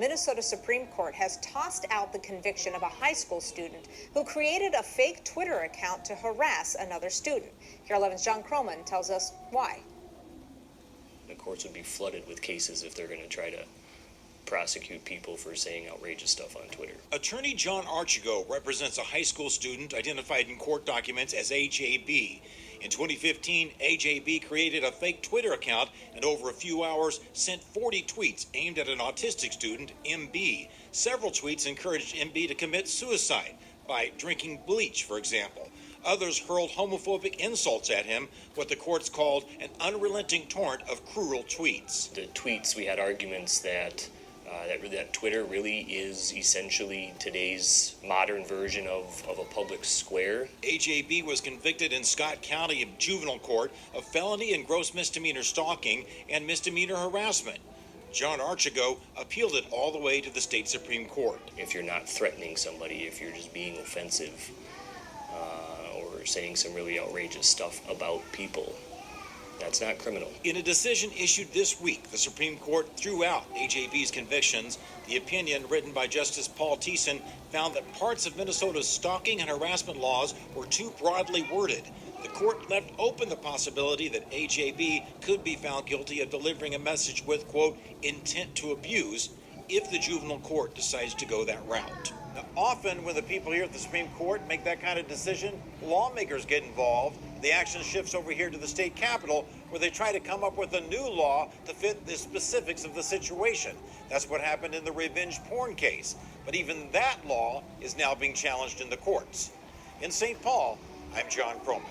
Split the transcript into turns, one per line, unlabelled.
Minnesota Supreme Court has tossed out the conviction of a high school student who created a fake Twitter account to harass another student. Kare11's John Kroman tells us why.
The courts would be flooded with cases if they're going to try to prosecute people for saying outrageous stuff on Twitter.
Attorney John Archigo represents a high school student identified in court documents as AJB. In 2015, AJB created a fake Twitter account and over a few hours sent 40 tweets aimed at an autistic student, MB. Several tweets encouraged MB to commit suicide by drinking bleach, for example. Others hurled homophobic insults at him, what the courts called an unrelenting torrent of cruel tweets.
The tweets, we had arguments that Twitter really is essentially today's modern version of a public square.
AJB was convicted in Scott County Juvenile Court of felony and gross misdemeanor stalking and misdemeanor harassment. John Archigo appealed it all the way to the state Supreme Court.
If you're not threatening somebody, if you're just being offensive or saying some really outrageous stuff about people, that's not criminal.
In a decision issued this week, the Supreme Court threw out AJB's convictions. The opinion, written by Justice Paul Thiessen, found that parts of Minnesota's stalking and harassment laws were too broadly worded. The court left open the possibility that AJB could be found guilty of delivering a message with, quote, intent to abuse, if the juvenile court decides to go that route. Now, often when the people here at the Supreme Court make that kind of decision, lawmakers get involved. The action shifts over here to the state capitol, where they try to come up with a new law to fit the specifics of the situation. That's what happened in the revenge porn case. But even that law is now being challenged in the courts. In St. Paul, I'm John Kroman.